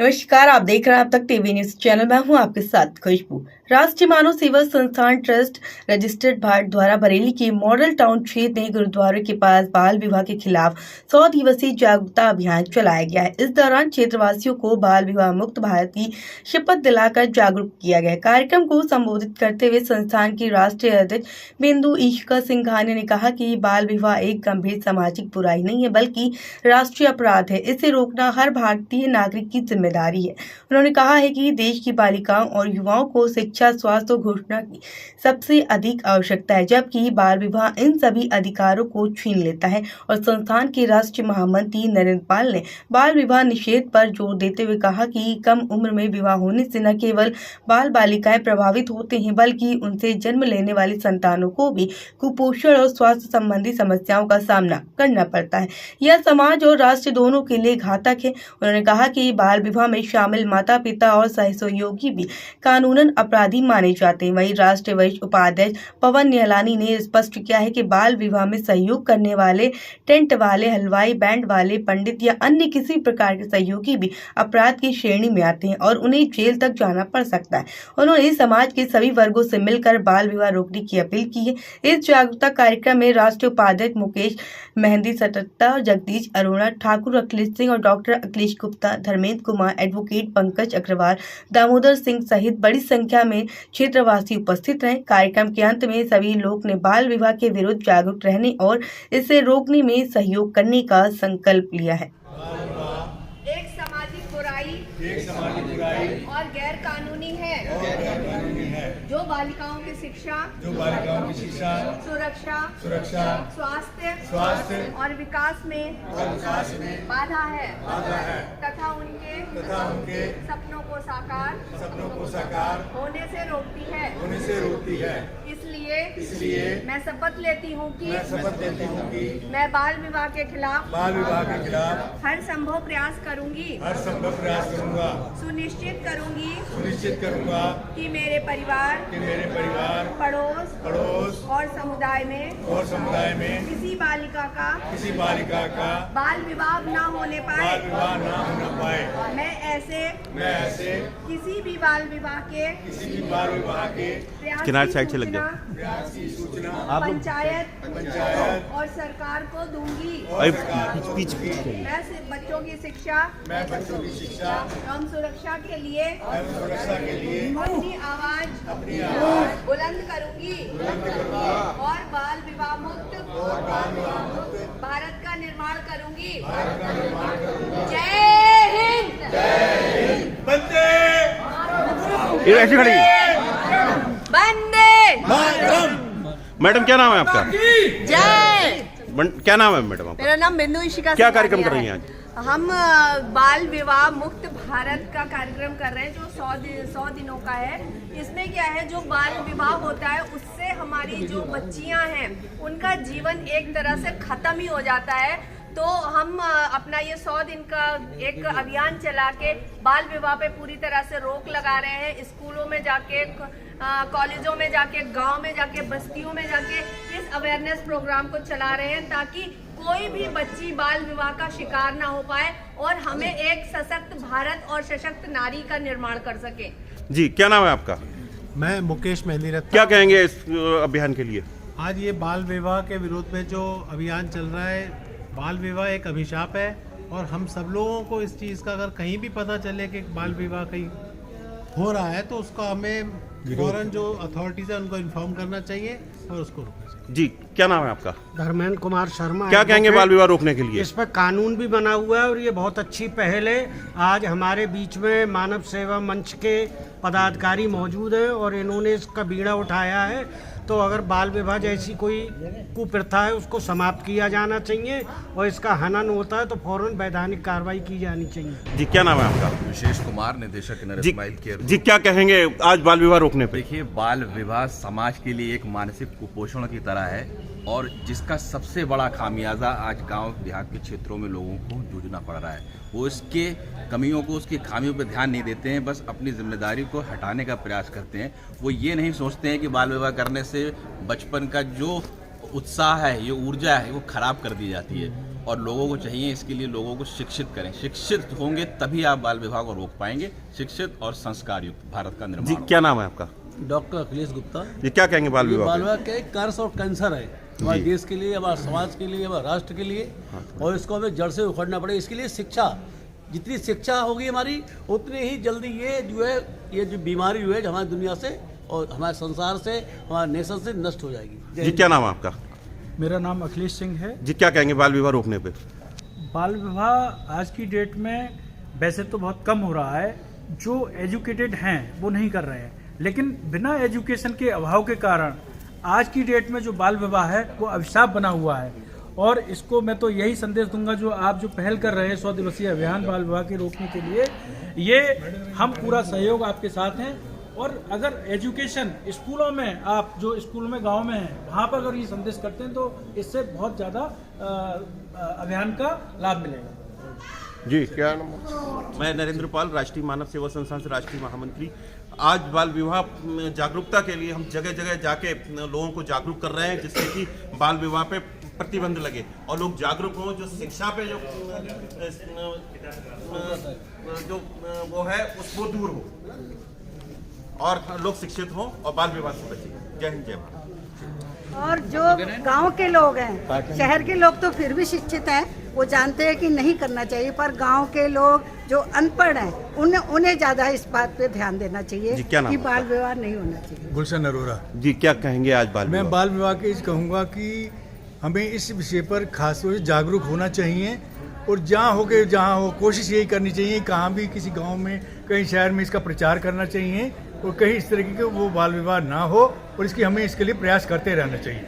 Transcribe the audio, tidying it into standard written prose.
नमस्कार, आप देख रहे हैं अब तक टीवी न्यूज चैनल। मैं हूं आपके साथ खुशबू। राष्ट्रीय मानव सेवा संस्थान ट्रस्ट रजिस्टर्ड भारत द्वारा बरेली के मॉडल टाउन क्षेत्र में गुरुद्वारे के पास बाल विवाह के खिलाफ 100 दिवसीय जागरूकता अभियान चलाया गया है। इस दौरान क्षेत्रवासियों को बाल विवाह मुक्त भारत की शपथ दिलाकर जागरूक किया गया। कार्यक्रम को संबोधित करते हुए संस्थान की राष्ट्रीय अध्यक्ष बिंदु ईशिका सिंघानिया ने कहा कि बाल विवाह एक गंभीर सामाजिक बुराई नहीं है, बल्कि राष्ट्रीय अपराध है। इसे रोकना हर भारतीय नागरिक की जिम्मेदारी है। उन्होंने कहा है कि देश की बालिकाओं और युवाओं को शिक्षा, स्वास्थ्य और घोषणा की सबसे अधिक आवश्यकता है, जबकि बाल विवाह इन सभी अधिकारों को छीन लेता है। और संस्थान के राष्ट्रीय महामंत्री नरेंद्र पाल ने बाल विवाह निषेध पर जोर देते हुए कहा कि कम उम्र में विवाह होने से न केवल बाल बालिकाएं प्रभावित होते हैं, बल्कि उनसे जन्म लेने वाली संतानों को भी कुपोषण और स्वास्थ्य संबंधी समस्याओं का सामना करना पड़ता है। यह समाज और राष्ट्र दोनों के लिए घातक है। उन्होंने कहा कि बाल विवाह में शामिल माता पिता और सहयोगी भी कानूनन अपराधी माने जाते हैं। वहीं राष्ट्रीय वरिष्ठ उपाध्यक्ष पवन निहलानी ने स्पष्ट किया है कि बाल विवाह में सहयोग करने वाले, टेंट वाले, हलवाई, बैंड वाले, पंडित या अन्य किसी प्रकार के सहयोगी भी अपराध की श्रेणी में आते हैं और उन्हें जेल तक जाना पड़ सकता है। उन्होंने समाज के सभी वर्गों से मिलकर बाल विवाह रोकने की अपील की है। इस जागरूकता कार्यक्रम में राष्ट्रीय उपाध्यक्ष मुकेश मेहंदी सटत्ता, जगदीश अरोड़ा, ठाकुर अखिलेश सिंह और डॉक्टर अखिलेश गुप्ता, धर्मेंद्र कुमार, एडवोकेट पंकज अग्रवाल, दामोदर सिंह सहित बड़ी संख्या में क्षेत्रवासी उपस्थित रहे। कार्यक्रम के अंत में सभी लोग ने बाल विवाह के विरुद्ध जागरूक रहने और इसे रोकने में सहयोग करने का संकल्प लिया है। एक सामाजिक बुराई और गैर कानूनी है जो बालिकाओं की शिक्षा, सुरक्षा, स्वास्थ्य और विकास में बाधा है तथा उनके सपनों को साकार होने से रोकती है। इसलिए मैं शपथ लेती हूँ कि मैं बाल विवाह के खिलाफ हर संभव प्रयास करूँगी, सुनिश्चित करूँगा कि मेरे परिवार, पड़ोस और समुदाय में किसी बालिका का बाल विवाह न होने पाए। मैं ऐसे किसी भी बाल विवाह के किनारे साइड से लग जाओ। पंचायत और सरकार को दूंगी। मैं बच्चों की शिक्षा एवं सुरक्षा के लिए अपनी आवाज बुलंद करूंगी और बाल विवाह मुक्त भारत का निर्माण करूंगी। जय हिंद। वंदे मैडम, क्या नाम है आपका? जय। क्या नाम है मैडम आपका? मेरा नाम बिंदु ईशिका। क्या कार्यक्रम कर रही हैं आज? हम बाल विवाह मुक्त भारत का कार्यक्रम कर रहे हैं जो 100 दिनों का है। इसमें क्या है, जो बाल विवाह होता है उससे हमारी जो बच्चियां हैं उनका जीवन एक तरह से खत्म ही हो जाता है। तो हम अपना ये 100 दिन का एक अभियान चला के बाल विवाह पे पूरी तरह से रोक लगा रहे हैं। स्कूलों में जाके, कॉलेजों में जाके, गांव में जाके, बस्तियों में जाके इस अवेयरनेस प्रोग्राम को चला रहे हैं ताकि कोई भी बच्ची बाल विवाह का शिकार ना हो पाए और हमें एक सशक्त भारत और सशक्त नारी का निर्माण कर सके। जी, क्या नाम है आपका? मैं मुकेश मेहंदी रत्ता। क्या कहेंगे इस अभियान के लिए? आज ये बाल विवाह के विरोध में जो अभियान चल रहा है, बाल विवाह एक अभिशाप है और हम सब लोगों को इस चीज़ का अगर कहीं भी पता चले कि बाल विवाह कहीं हो रहा है तो उसका हमें फौरन जो अथॉरिटीज है उनको इन्फॉर्म करना चाहिए और उसको रोकना चाहिए। जी, क्या नाम है आपका? धर्मेंद्र कुमार शर्मा। क्या कहेंगे बाल विवाह रोकने के लिए? इस पर कानून भी बना हुआ है और ये बहुत अच्छी पहल है। आज हमारे बीच में मानव सेवा मंच के पदाधिकारी मौजूद हैं और इन्होंने इसका बीड़ा उठाया है। तो अगर बाल विवाह जैसी कोई कुप्रथा है उसको समाप्त किया जाना चाहिए और इसका हनन होता है तो फौरन वैधानिक कार्रवाई की जानी चाहिए। जी, क्या नाम है आपका? विशेष कुमार, निदेशक स्माइल केयर। जी, क्या कहेंगे आज बाल विवाह रोकने पे? देखिए, बाल विवाह समाज के लिए एक मानसिक कुपोषण की तरह है और जिसका सबसे बड़ा खामियाजा आज गांव देहात के क्षेत्रों में लोगों को जूझना पड़ रहा है। वो इसके कमियों को, उसकी खामियों पर ध्यान नहीं देते हैं, बस अपनी जिम्मेदारी को हटाने का प्रयास करते हैं। वो ये नहीं सोचते हैं कि बाल विवाह करने से बचपन का जो उत्साह है, ये ऊर्जा है, वो खराब कर दी जाती है। और लोगों को चाहिए इसके लिए लोगों को शिक्षित करें। शिक्षित होंगे तभी आप बाल विवाह को रोक पाएंगे। शिक्षित और संस्कार युक्त भारत का निर्माण जी होगा। क्या नाम है आपका? डॉक्टर अखिलेश गुप्ता। जी क्या कहेंगे बाल ये विवाह बाल पे? विवाह के एक कर्स और कैंसर है हमारे देश के लिए, हमारे समाज के लिए, हमारे राष्ट्र के लिए, और इसको हमें जड़ से उखड़ना पड़ेगा। इसके लिए शिक्षा, जितनी शिक्षा होगी हमारी, उतनी ही जल्दी ये जो बीमारी जो है हमारी दुनिया से और हमारे संसार से, हमारे नेशन से नष्ट हो जाएगी। जी क्या नाम है आपका? मेरा नाम अखिलेश सिंह है। जी क्या कहेंगे बाल विवाह रोकने पे? बाल विवाह आज की डेट में वैसे तो बहुत कम हो रहा है, जो एजुकेटेड हैं वो नहीं कर रहे हैं, लेकिन बिना एजुकेशन के अभाव के कारण आज की डेट में जो बाल विवाह है वो अभिशाप बना हुआ है। और इसको मैं तो यही संदेश दूंगा, जो आप जो पहल कर रहे हैं 100 दिवसीय अभियान बाल विवाह के रोकने के लिए, ये हम पूरा सहयोग आपके साथ हैं। और अगर एजुकेशन स्कूलों में, आप जो स्कूल में गांव में हैं वहाँ पर अगर ये संदेश करते हैं तो इससे बहुत ज़्यादा अभियान का लाभ मिलेगा। जी क्या नाम? मैं नरेंद्र पाल, राष्ट्रीय मानव सेवा संस्थान से राष्ट्रीय महामंत्री। आज बाल विवाह जागरूकता के लिए हम जगह जगह जाके लोगों को जागरूक कर रहे हैं, जिससे कि बाल विवाह पे प्रतिबंध लगे और लोग जागरूक हों। जो शिक्षा पे जो वो है उसको दूर हो और लोग शिक्षित हों और बाल विवाह से बचें। जय हिंद, जय भारत। और जो गांव के लोग हैं, शहर के लोग तो फिर भी शिक्षित हैं, वो जानते हैं कि नहीं करना चाहिए, पर गांव के लोग जो अनपढ़ हैं उन्हें ज्यादा इस बात पे ध्यान देना चाहिए कि बाल विवाह नहीं होना चाहिए। गुलशन अरोरा। जी क्या कहेंगे आज बाल विवाह? मैं बाल विवाह के कहूँगा कि हमें इस विषय पर खास तौर से जागरूक होना चाहिए, और जहाँ हो कोशिश यही करनी चाहिए, कहाँ भी किसी गांव में, कहीं शहर में इसका प्रचार करना चाहिए, और कहीं इस तरीके के वो बाल विवाह ना हो, और इसकी हमें इसके लिए प्रयास करते रहना चाहिए।